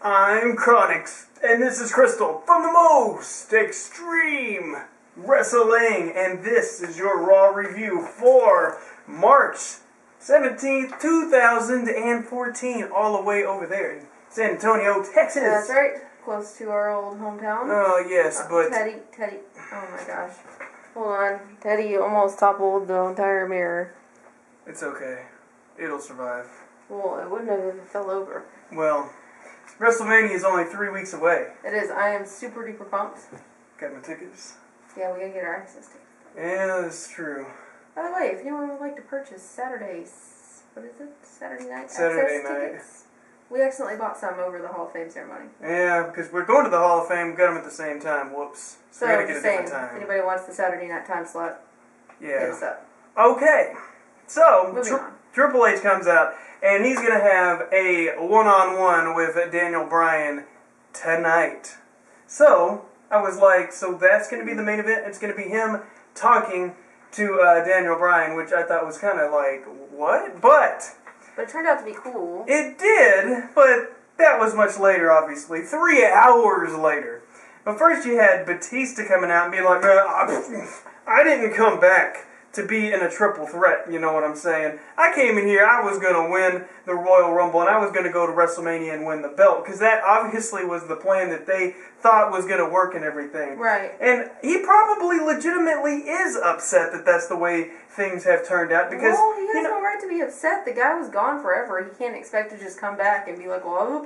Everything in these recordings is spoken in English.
I'm Chronix, and this is Crystal from the most extreme wrestling, and this is your Raw review for March 17th, 2014, all the way over there in San Antonio, Texas. That's right, close to our old hometown. Oh, yes, but... Teddy, oh my gosh. Hold on, Teddy almost toppled the entire mirror. It's okay. It'll survive. Well, it wouldn't have if it fell over. Well, WrestleMania is only 3 weeks away. It is. I am super duper pumped. Got my tickets. Yeah, we gotta get our access tickets. Yeah, that's true. By the way, if anyone would like to purchase Saturday night Saturday access night. tickets, we accidentally bought some over the Hall of Fame ceremony. Yeah, because we're going to the Hall of Fame, we got them at the same time. Whoops. So we gotta get a different time. If anybody wants the Saturday night time slot, hit us up. Okay. So, Moving on. Triple H comes out, and he's going to have a one-on-one with Daniel Bryan tonight. So, I was like, so that's going to be the main event? It's going to be him talking to Daniel Bryan, which I thought was kind of like, what? But it turned out to be cool. It did, but that was much later, obviously. 3 hours later. But first you had Batista coming out and being like, man, I didn't come back to be in a triple threat, you know what I'm saying? I came in here, I was going to win the Royal Rumble, and I was going to go to WrestleMania and win the belt, because that obviously was the plan that they thought was going to work and everything. Right. And he probably legitimately is upset that that's the way things have turned out, because... Well, he has no right to be upset. The guy was gone forever. He can't expect to just come back and be like, well, I love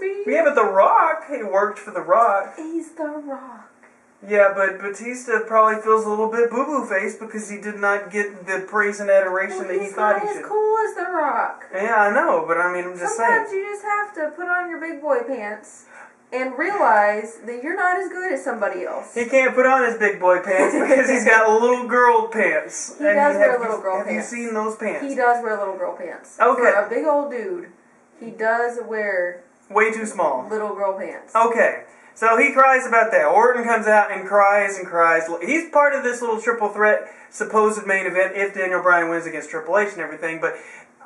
me. Yeah, but The Rock, he worked for The Rock. He's The Rock. Yeah, but Batista probably feels a little bit boo-boo faced because he did not get the praise and adoration that he thought he should. He's not as cool as The Rock. Yeah, I know, but I mean, I'm just saying. Sometimes you just have to put on your big boy pants and realize that you're not as good as somebody else. He can't put on his big boy pants because he's got little girl pants. He does wear little girl pants. Have you seen those pants? He does wear little girl pants. Okay. For a big old dude, he does wear... way too small. Little girl pants. Okay. So he cries about that. Orton comes out and cries and cries. He's part of this little triple threat supposed main event if Daniel Bryan wins against Triple H and everything. But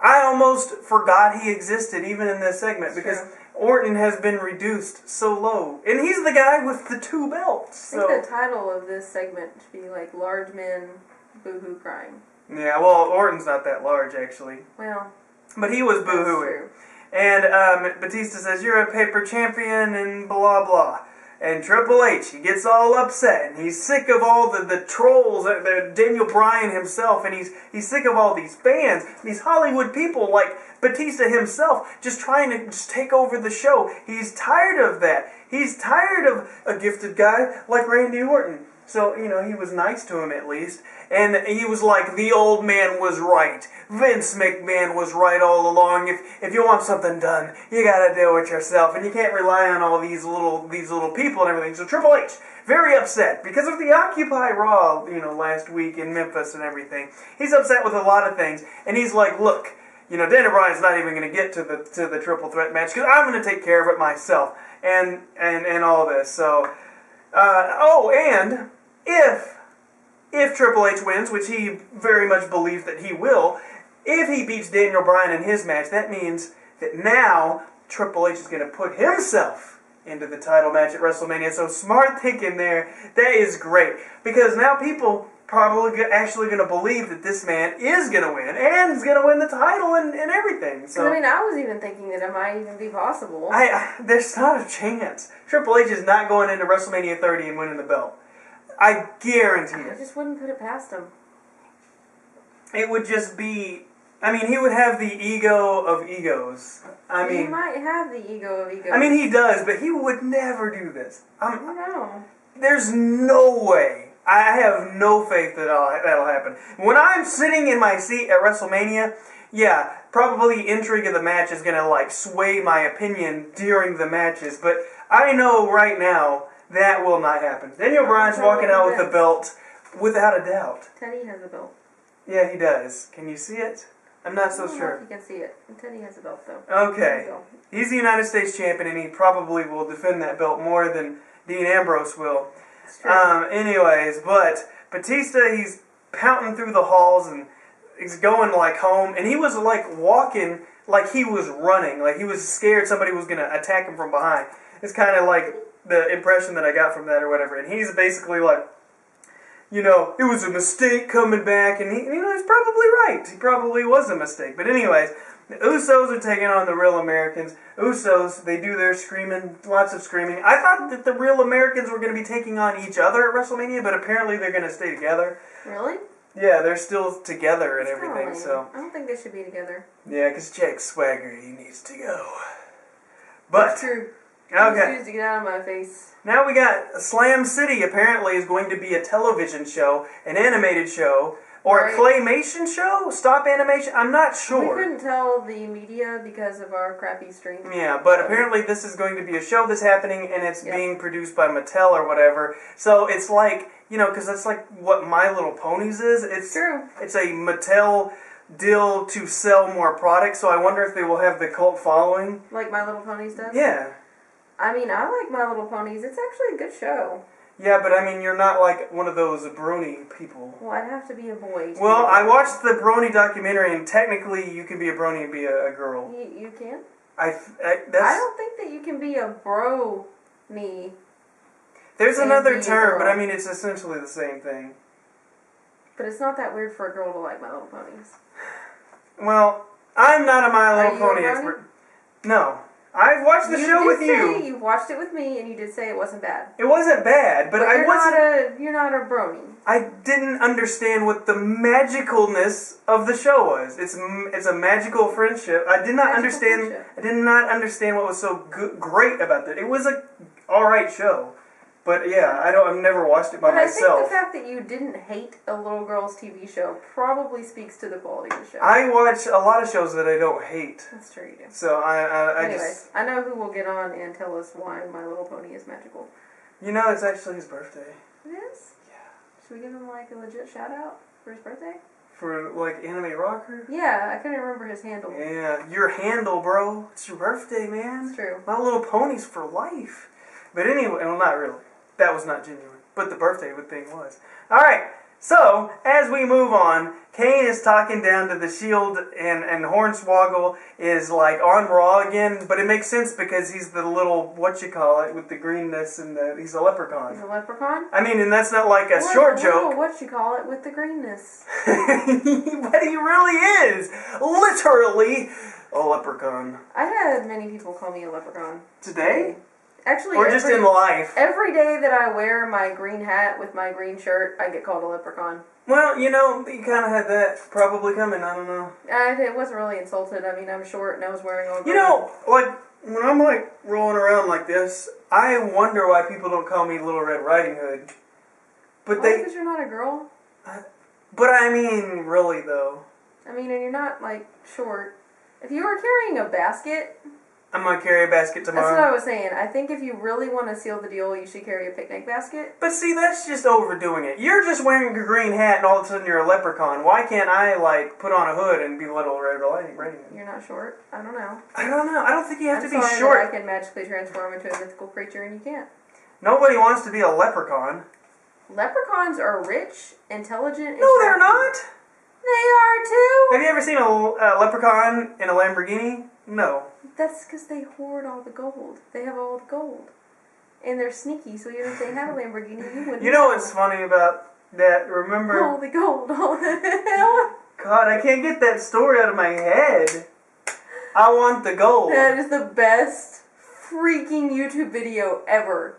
I almost forgot he existed even in this segment because Orton has been reduced so low. And he's the guy with the 2 belts. I think the title of this segment should be like Large Men Boo-Hoo Crying. Yeah, well, Orton's not that large actually. Well, but he was boo-hooing. And Batista says, you're a paper champion and blah blah. And Triple H, he gets all upset, and he's sick of all the trolls, Daniel Bryan himself, and he's sick of all these fans, these Hollywood people like Batista himself, just trying to just take over the show. He's tired of that. He's tired of a gifted guy like Randy Orton. So, you know, he was nice to him at least. And he was like, the old man was right. Vince McMahon was right all along. If you want something done, you gotta do it yourself. And you can't rely on all these little people and everything. So Triple H, very upset because of the Occupy Raw, you know, last week in Memphis and everything. He's upset with a lot of things. And he's like, look, you know, Daniel Bryan's not even going to get to the triple threat match because I'm going to take care of it myself. And all this. So, and if Triple H wins, which he very much believes that he will, if he beats Daniel Bryan in his match, that means that now Triple H is going to put himself into the title match at WrestleMania. So smart thinking there. That is great. Because now people probably actually going to believe that this man is going to win and is going to win the title and everything. So I mean, I was even thinking that it might even be possible. There's not a chance. Triple H is not going into WrestleMania 30 and winning the belt. I guarantee it. I just wouldn't put it past him. It would just be... I mean, he would have the ego of egos. He might have the ego of egos. I mean, he does, but he would never do this. I don't know. There's no way. I have no faith that that'll happen. When I'm sitting in my seat at WrestleMania, yeah, probably the intrigue of the match is going to, like, sway my opinion during the matches. But I know right now that will not happen. Daniel Bryan's walking out with the belt without a doubt. Teddy has a belt. Yeah, he does. Can you see it? I'm not so sure. I don't know if you can see it. Teddy has a belt, though. Okay. He's the United States champion, and he probably will defend that belt more than Dean Ambrose will. Anyways, but Batista, he's pouting through the halls, and he's going, like, home, and he was, like, walking like he was running, like he was scared somebody was gonna attack him from behind. It's kind of like the impression that I got from that or whatever. And he's basically like, you know, it was a mistake coming back, and he, you know, he's probably right. He probably was a mistake. But anyways, the Usos are taking on the Real Americans. Usos, they do their screaming, lots of screaming. I thought that the Real Americans were going to be taking on each other at WrestleMania, but apparently they're going to stay together. Really? Yeah, they're still together and everything. So I don't think they should be together. yeah, because Jack Swagger, he needs to go. But that's true. okay. To get out of my face. Now we got Slam City apparently is going to be a television show, an animated show, or a claymation show? Stop animation? I'm not sure. We couldn't tell the media because of our crappy stream. Yeah, but apparently this is going to be a show that's happening, and it's being produced by Mattel or whatever. So it's like, you know, because that's like what My Little Ponies is. It's true. It's a Mattel deal to sell more products, so I wonder if they will have the cult following. Like My Little Ponies does? Yeah. I mean, I like My Little Ponies. It's actually a good show. Yeah, but I mean, you're not like one of those brony people. Well, I'd have to be a boy. Well, I watched the brony documentary, and technically you can be a brony and be a girl. You can? I don't think that you can be a brony. There's another term, but I mean, it's essentially the same thing. But it's not that weird for a girl to like My Little Ponies. Well, I'm not a My Little Pony expert. No. I've watched the show with you. You watched it with me, and you did say it wasn't bad. It wasn't bad, but I wasn't. You're not a brony. I didn't understand what the magicalness of the show was. It's a magical friendship. I did not understand. I did not understand what was so great about it. It was a all right show. But yeah, I've never watched it by myself. But I think the fact that you didn't hate a little girl's TV show probably speaks to the quality of the show. I watch a lot of shows that I don't hate. That's true, you do. So Anyways, I know who will get on and tell us why My Little Pony is magical. You know, it's actually his birthday. It is? Yeah. Should we give him like a legit shout out for his birthday? For like Anime Rocker? Yeah, I couldn't remember his handle. Yeah, your handle, bro. It's your birthday, man. It's true. My Little Pony's for life. But anyway, well, not really. That was not genuine. But the birthday thing was. Alright, so, as we move on, Kane is talking down to the Shield, and Hornswoggle is, like, on Raw again, but it makes sense because he's the little, whatchamacallit, with the greenness, and he's a leprechaun. He's a leprechaun? I mean, and that's not like a short joke. Whatchamacallit with the greenness. But he really is! Literally a leprechaun. I had many people call me a leprechaun. Today? Actually, or just in life. Every day that I wear my green hat with my green shirt, I get called a leprechaun. Well, you know, you kind of had that probably coming, I don't know. It wasn't really insulted. I mean, I'm short and I was wearing all green. You know, like, when I'm, like, rolling around like this, I wonder why people don't call me Little Red Riding Hood. But because you're not a girl? But I mean, really, though. I mean, and you're not, like, short. If you were carrying a basket... I'm going to carry a basket tomorrow. That's what I was saying. I think if you really want to seal the deal, you should carry a picnic basket. But see, that's just overdoing it. You're just wearing a green hat and all of a sudden you're a leprechaun. Why can't I, like, put on a hood and be Little Red Riding Hood? You're not short? I don't know. I don't know. I don't think you have to be sorry short. That I can magically transform into a mythical creature and you can't. Nobody wants to be a leprechaun. Leprechauns are rich, intelligent, and No, they're not. They are too. Have you ever seen a leprechaun in a Lamborghini? No. That's because they hoard all the gold. They have all the gold. And they're sneaky, so even if they had a Lamborghini, you wouldn't You know what's funny about that? Remember... all the gold, all the hell. God, I can't get that story out of my head. I want the gold. That is the best freaking YouTube video ever.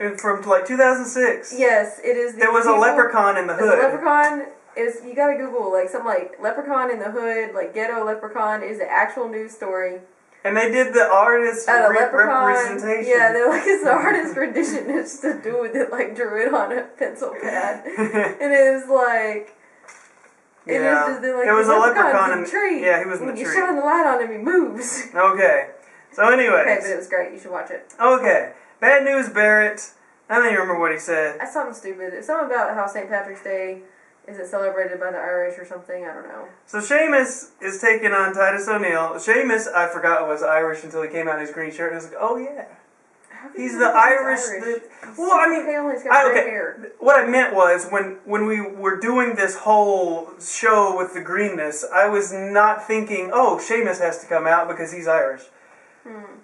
And from like 2006. Yes, it is. There was a leprechaun in the hood. A leprechaun is, you gotta Google, like, something like leprechaun in the hood, like ghetto leprechaun is the actual news story. And they did the artist representation. Yeah, they're like, it's the artist rendition. It's the dude that, like, drew it on a pencil pad. And it is like... It is just, like, it was a leprechaun in the tree. Yeah, he was in the tree. tree. When you shine the light on him, he moves. Okay. So anyways. Okay, but it was great. You should watch it. Okay. Bad News Barrett. I don't even remember what he said. That's something stupid. It's something about how St. Patrick's Day is celebrated by the Irish or something. I don't know. So Sheamus is taking on Titus O'Neil. Sheamus, I forgot, was Irish until he came out in his green shirt, and I was like, oh yeah. He's the Irish. Well, I mean, what I meant was when we were doing this whole show with the greenness, I was not thinking, oh, Sheamus has to come out because he's Irish.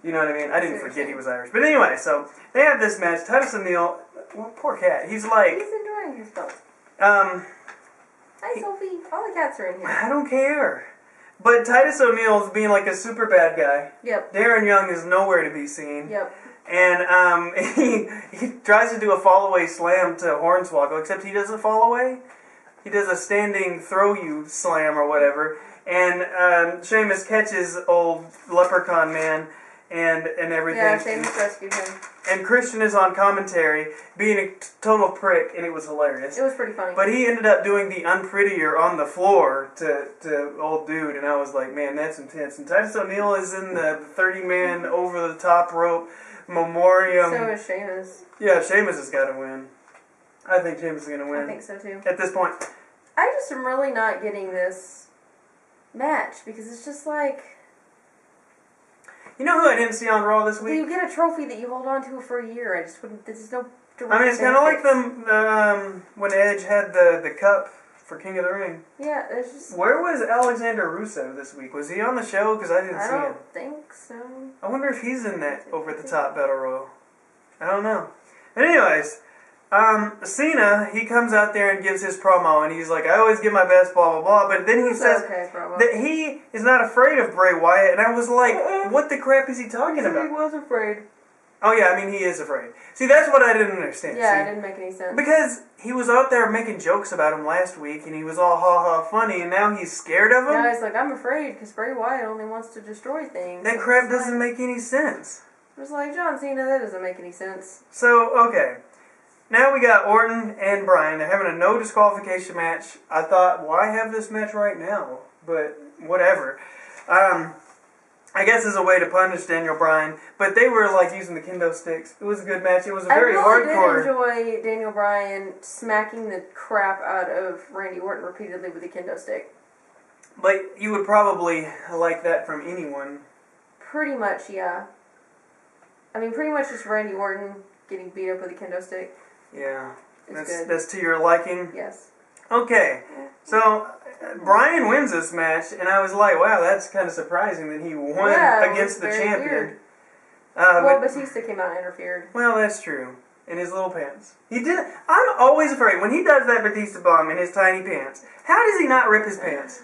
You know what I mean? I didn't forget he was Irish. But anyway, so they have this match. Titus O'Neil, well, poor cat. He's enjoying himself. Hi, Sophie. All the cats are in here. I don't care. But Titus O'Neil is being like a super bad guy. Yep. Darren Young is nowhere to be seen. Yep. And he tries to do a fall-away slam to Hornswoggle, except he doesn't fall away. He does a standing throw-you slam or whatever. And Sheamus catches old Leprechaun Man and everything. Yeah, Sheamus rescued him. And Christian is on commentary, being a total prick, and it was hilarious. It was pretty funny. But he ended up doing the unprettier on the floor to old dude, and I was like, man, that's intense. And Titus O'Neil is in the 30-man over-the-top rope memoriam. So is Sheamus. Yeah, Sheamus has got to win. I think Sheamus is going to win. I think so, too. At this point. I just am really not getting this match, because it's just like... You know who I didn't see on Raw this week? You get a trophy that you hold on to for a year. I just wouldn't... There's no direct I mean, it's kind of like them when Edge had the cup for King of the Ring. Yeah, there's just... Where was Alexander Rusev this week? Was he on the show? Because I didn't see him. I don't think so. I wonder if he's in that over-the-top Battle Royal. I don't know. But anyways, Cena, he comes out there and gives his promo, and he's like, I always give my best, blah, blah, blah. But then he says that he is not afraid of Bray Wyatt, and I was like, what the crap is he talking about? He was afraid. Oh, yeah, I mean, he is afraid. See, that's what I didn't understand. Yeah, it didn't make any sense. Because he was out there making jokes about him last week, and he was all ha-ha funny, and now he's scared of him? Now he's like, I'm afraid, because Bray Wyatt only wants to destroy things. That crap doesn't make any sense. I was like, John Cena, that doesn't make any sense. So, okay. Now we got Orton and Bryan. They're having a no disqualification match. I thought, why have this match right now? But, whatever. I guess as a way to punish Daniel Bryan, but they were like using the kendo sticks. It was a good match. It was a very hardcore. I really did enjoy Daniel Bryan smacking the crap out of Randy Orton repeatedly with a kendo stick. But you would probably like that from anyone. Pretty much, yeah. I mean, pretty much just Randy Orton getting beat up with a kendo stick. Yeah, that's to your liking? Yes. Okay, so Bryan wins this match, and I was like, wow, that's kind of surprising that he won against the champion. Well, Batista came out and interfered. Well, that's true. In his little pants. He did. I'm always afraid, when he does that Batista bomb in his tiny pants, how does he not rip his pants?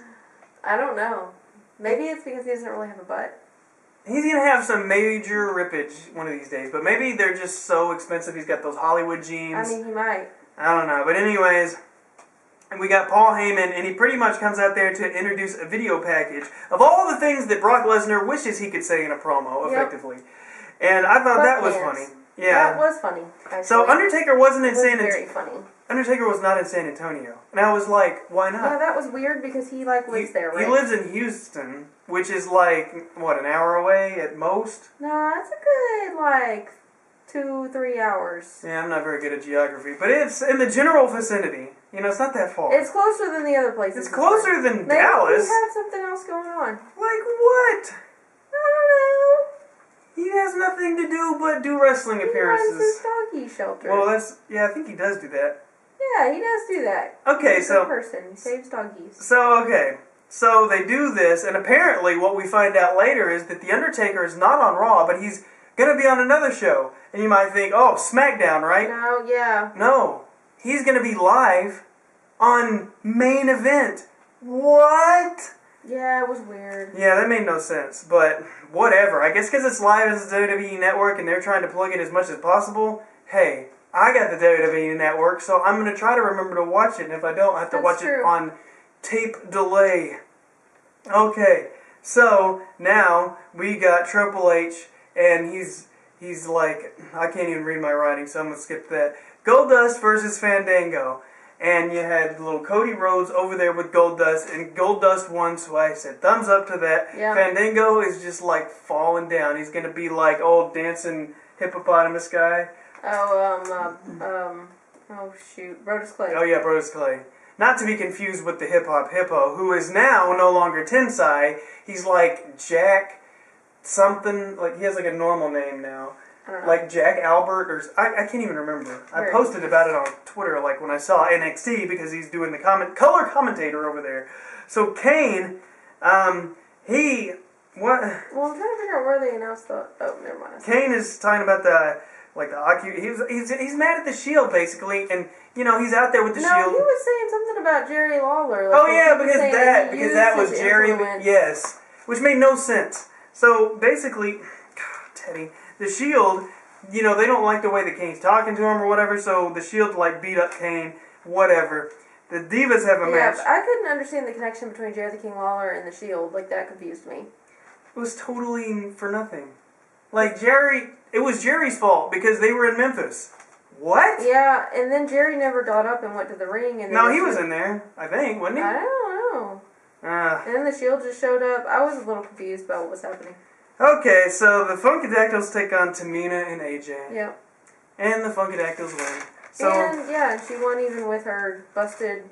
I don't know. Maybe it's because he doesn't really have a butt. He's going to have some major rippage one of these days, but maybe they're just so expensive. He's got those Hollywood jeans. I mean, he might. I don't know. But anyways, we got Paul Heyman, and he pretty much comes out there to introduce a video package of all the things that Brock Lesnar wishes he could say in a promo, effectively. And I thought that was funny. Yeah. That was funny, actually. So Undertaker wasn't in San Antonio. Very funny. Undertaker was not in San Antonio. And I was like, why not? Yeah, that was weird because he, lives there, right? He lives in Houston, which is what, an hour away at most? No, it's a good, 2-3 hours. Yeah, I'm not very good at geography. But it's in the general vicinity. It's not that far. It's closer than the other places. It's closer than Maybe Dallas. Maybe we have something else going on. Like what? I don't know. He has nothing to do but do wrestling appearances. He runs this doggy shelter. Well, I think he does do that. Yeah, he does do that. Okay, He's a good person. He saves doggies. So they do this, and apparently what we find out later is that The Undertaker is not on Raw, but he's going to be on another show. And you might think, oh, SmackDown, right? No, yeah. No. He's going to be live on Main Event. What? Yeah, it was weird. Yeah, that made no sense, but whatever. I guess because it's live as the WWE Network and they're trying to plug it as much as possible, hey, I got the WWE Network, so I'm going to try to remember to watch it, and if I don't, I have to watch it on tape delay. Okay, so now we got Triple H, and he's like, I can't even read my writing, so I'm going to skip that. Goldust versus Fandango. And you had little Cody Rhodes over there with Goldust, and Goldust won, so I said thumbs up to that. Yeah. Fandango is just falling down. He's going to be like old dancing hippopotamus guy. Oh shoot, Brodus Clay. Oh yeah, Brodus Clay. Not to be confused with the Hip Hop Hippo, who is now no longer Tensai. He's like Jack something, he has a normal name now. I don't know. Like Jack Albert, or I can't even remember. I posted about it on Twitter, like when I saw NXT, because he's doing the color commentator over there. So Kane, he what? Well, I'm trying to figure out where they announced the. Oh, never mind. Kane is talking about the he's mad at the Shield basically, and he's out there with the Shield. No, he was saying something about Jerry Lawler. Oh yeah, because that was Jerry. Yes, which made no sense. So basically, God, Teddy, the Shield, they don't like the way that Kane's talking to him or whatever. So the Shield beat up Kane, whatever. The Divas have a match. Yeah, I couldn't understand the connection between Jerry the King Lawler and the Shield. Like that confused me. It was totally for nothing. Like it was Jerry's fault because they were in Memphis. What? Yeah, and then Jerry never got up and went to the ring. And no, he was in there, I think, wasn't he? I don't know. And then the Shield just showed up. I was a little confused about what was happening. Okay, so the Funkadactyls take on Tamina and AJ. Yep. And the Funkadactyls win. So, and she won even with her busted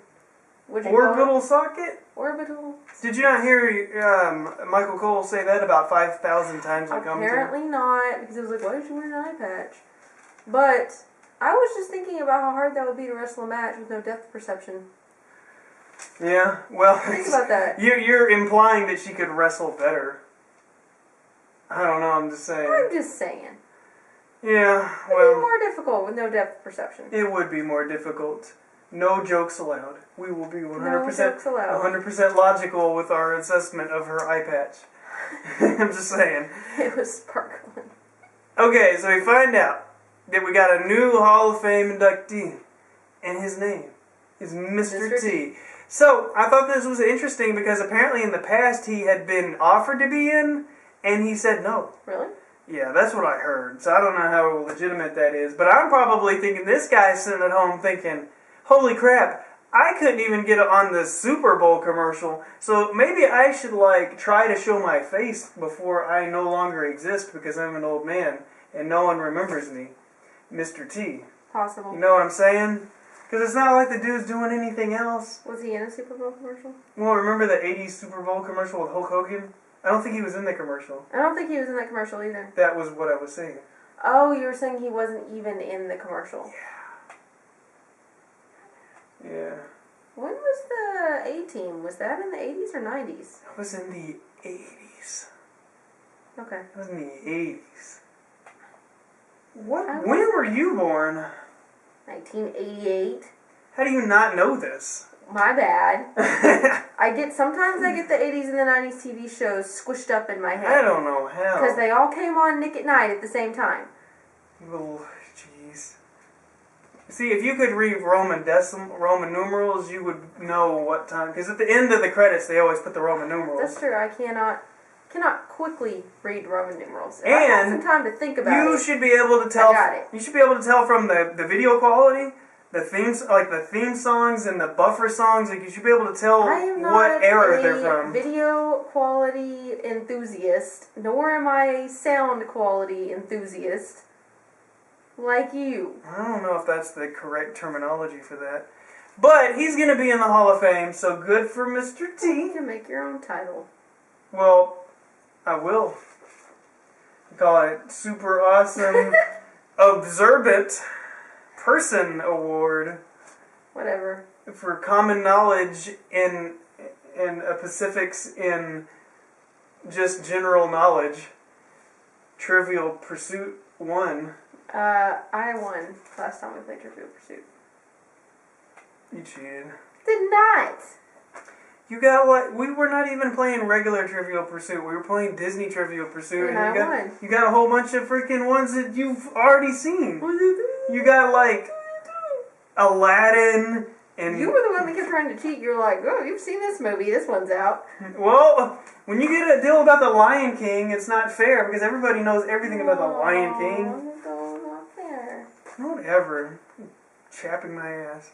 orbital socket? Orbital. Did you not hear Michael Cole say that about 5,000 times on commentary? Apparently not, because it was like, why did you wear an eye patch? But I was just thinking about how hard that would be to wrestle a match with no depth perception. Yeah, well, think about that. You're implying that she could wrestle better. I don't know, I'm just saying. I'm just saying. Yeah, well. It would be more difficult with no depth perception. It would be more difficult. No jokes allowed. We will be 100% logical with our assessment of her eye patch. I'm just saying. It was sparkling. Okay, so we find out that we got a new Hall of Fame inductee, and his name is Mr. T. So, I thought this was interesting because apparently in the past he had been offered to be in, and he said no. Really? Yeah, that's what I heard. So I don't know how legitimate that is. But I'm probably thinking this guy's sitting at home thinking, holy crap, I couldn't even get on the Super Bowl commercial. So maybe I should try to show my face before I no longer exist because I'm an old man and no one remembers me. Mr. T. Possible. You know what I'm saying? Because it's not like the dude's doing anything else. Was he in a Super Bowl commercial? Well, remember the 80s Super Bowl commercial with Hulk Hogan? I don't think he was in the commercial. I don't think he was in that commercial either. That was what I was saying. Oh, you were saying he wasn't even in the commercial. Yeah. When was the A-Team? Was that in the 80s or 90s? That was in the 80s. Okay. That was in the 80s. When were you born? 1988. How do you not know this? My bad. Sometimes I get the 80s and the 90s TV shows squished up in my head. I don't know how. Because they all came on Nick at Night at the same time. Oh, jeez. See, if you could read Roman numerals, you would know what time. Because at the end of the credits, they always put the Roman numerals. That's true. I cannot quickly read Roman numerals. If I have some time to think about it. You should be able to tell. I got it. You should be able to tell from the video quality. The themes, the theme songs and the buffer songs, you should be able to tell what era they're from. Video quality enthusiast, nor am I sound quality enthusiast like you. I don't know if that's the correct terminology for that. But he's going to be in the Hall of Fame, so good for Mr. T. You can make your own title. Well, I will. Call it Super Awesome Observant Person Award. Whatever. For common knowledge in Pacifics in just general knowledge. Trivial Pursuit 1. I won last time we played Trivial Pursuit. You cheated. Did not. You got we were not even playing regular Trivial Pursuit. We were playing Disney Trivial Pursuit. And I won. You got a whole bunch of freaking ones that you've already seen. You got Aladdin and... You were the one that kept trying to cheat. You're like, oh, you've seen this movie. This one's out. Well, when you get a deal about the Lion King, it's not fair because everybody knows everything about the Lion King. No, not fair. Whatever. Chapping my ass.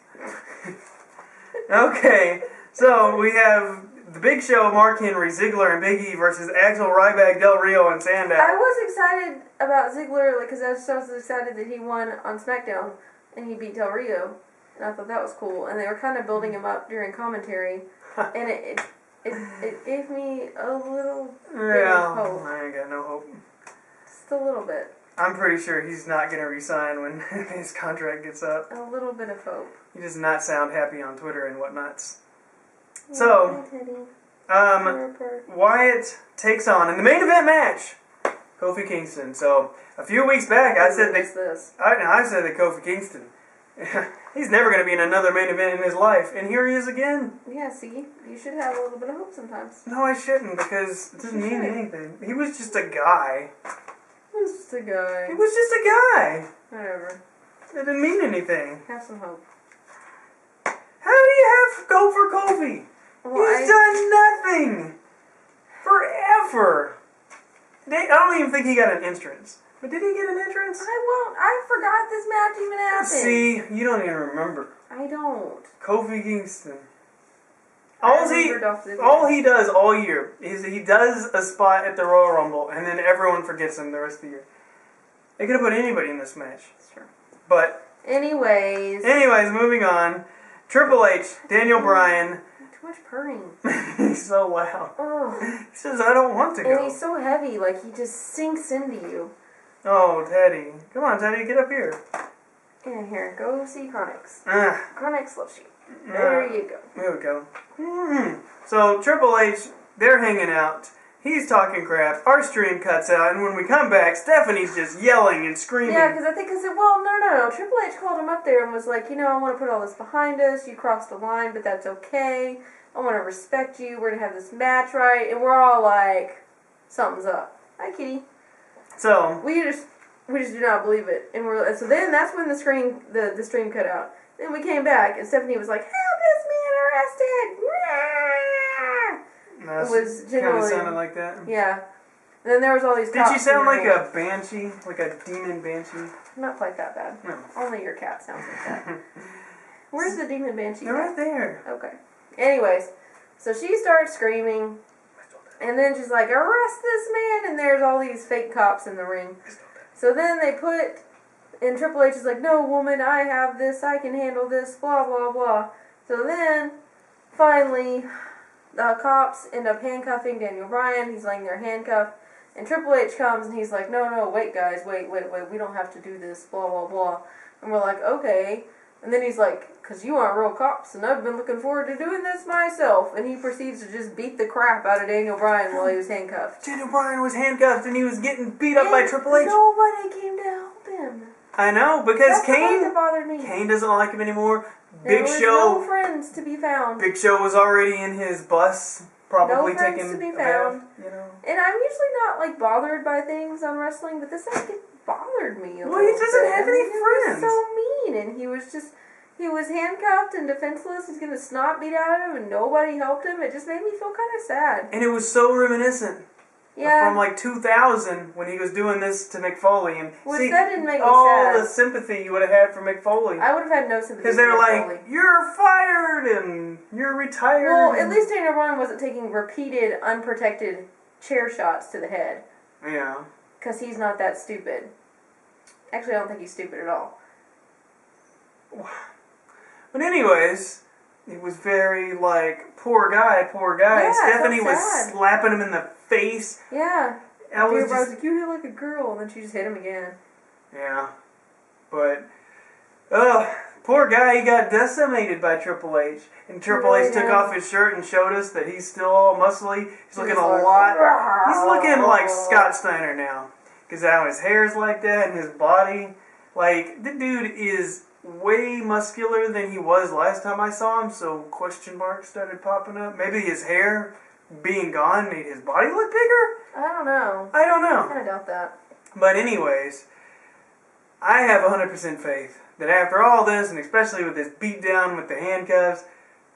Okay, so we have the Big Show, Mark Henry, Ziggler, and Big E versus Axel, Ryback, Del Rio, and Sandow. I was excited about Ziggler because I was so excited that he won on SmackDown and he beat Del Rio. And I thought that was cool. And they were kind of building him up during commentary. And it gave me a little bit of hope. I ain't got no hope. Just a little bit. I'm pretty sure he's not going to resign when his contract gets up. A little bit of hope. He does not sound happy on Twitter and whatnots. So, Wyatt takes on, in the main event match, Kofi Kingston. So, a few weeks back, I said that Kofi Kingston, he's never going to be in another main event in his life. And here he is again. Yeah, see? You should have a little bit of hope sometimes. No, I shouldn't, because it doesn't mean anything. He was just a guy. He was just a guy. He was just a guy. Whatever. It didn't mean anything. Have some hope. How do you have hope for Kofi? Well, He's done nothing. Forever. I don't even think he got an entrance. But did he get an entrance? I forgot this match even happened. See, you don't even remember. I don't. Kofi Kingston. All he does all year is he does a spot at the Royal Rumble, and then everyone forgets him the rest of the year. They could have put anybody in this match. That's true. But anyways, moving on. Triple H, Daniel Bryan. Too much purring. He's so loud. Oh. He says, I don't want to go. And he's so heavy, like he just sinks into you. Oh, Teddy. Come on, Teddy, get up here. Yeah, here, go see Chronix. Ah. Chronix loves you. There you go. There we go. So, Triple H, they're hanging out. He's talking crap. Our stream cuts out, and when we come back, Stephanie's just yelling and screaming. Yeah, because no. Triple H called him up there and was like, I want to put all this behind us. You crossed the line, but that's okay. I want to respect you. We're going to have this match right. And we're all like, something's up. Hi, kitty. So we just do not believe it. And so then that's when the stream cut out. Then we came back, and Stephanie was like, help this man arrested! It was generally... kind of sounded like that. Yeah. And then there was all these Did she sound like a banshee? Like a demon banshee? Not quite that bad. No. Only your cat sounds like that. Where's the demon banshee? They're right there. Okay. Anyways, so she starts screaming, and then she's like, arrest this man! And there's all these fake cops in the ring. So then they put... And Triple H is like, no, woman, I have this, I can handle this, blah, blah, blah. So then, finally, the cops end up handcuffing Daniel Bryan. He's laying there handcuffed. And Triple H comes and he's like, no, wait, guys, wait, we don't have to do this, blah, blah, blah. And we're like, okay. And then he's like, because you aren't real cops, and I've been looking forward to doing this myself. And he proceeds to just beat the crap out of Daniel Bryan while he was handcuffed. Daniel Bryan was handcuffed and he was getting beat up by Triple H. Nobody came to help him. I know, because That's the part that bothered me. Kane doesn't like him anymore. There was no friends to be found. Big Show was already in his bus, probably no friends taking to be a found. bath, And I'm usually not bothered by things on wrestling, but this it bothered me. Well, he doesn't have any friends. He was so mean, and he was handcuffed and defenseless. He's getting the snot beat out of him, and nobody helped him. It just made me feel kind of sad. And it was so reminiscent. Yeah. From like 2000 when he was doing this to Mick Foley. And that didn't make me all sad. the sympathy you would have had for Mick Foley. I would have had no sympathy because they're like, Foley. You're fired and you're retired. Well, at least Daniel Bryan wasn't taking repeated, unprotected chair shots to the head. Yeah. Because he's not that stupid. Actually, I don't think he's stupid at all. But anyways, it was very like, poor guy. Yeah, Stephanie was sad. slapping him in the face. Yeah. I was was like, you hit like a girl, and then she just hit him again. Yeah. But, poor guy, he got decimated by Triple H. And Triple H took off his shirt and showed us that he's still all muscly. He's looking He's looking like Scott Steiner now. Because how his hair's like that and his body. Like, the dude is way muscular than he was last time I saw him, so question marks started popping up. Maybe his hair being gone made his body look bigger? I don't know. I don't know. I kind of doubt that. But anyways, I have 100% faith that after all this, and especially with this beatdown with the handcuffs,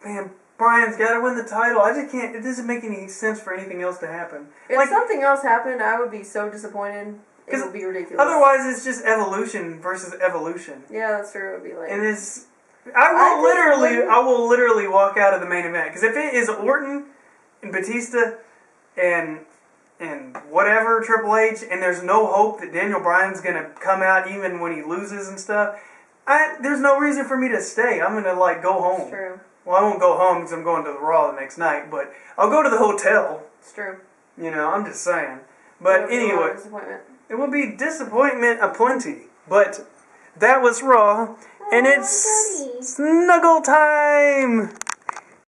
man, Bryan's got to win the title. I just can't, it doesn't make any sense for anything else to happen. If something else happened, I would be so disappointed. It would be ridiculous. Otherwise, it's just evolution versus evolution. Yeah, that's true. It would be like... And it's... I will literally walk out of the main event. Because if it is Orton and Batista and whatever, Triple H, and there's no hope that Daniel Bryan's going to come out even when he loses and stuff, there's no reason for me to stay. I'm going to, go home. It's true. Well, I won't go home because I'm going to the Raw the next night, but I'll go to the hotel. It's true. I'm just saying. But anyway... it will be disappointment aplenty. But that was Raw, and Oh, it's snuggle time!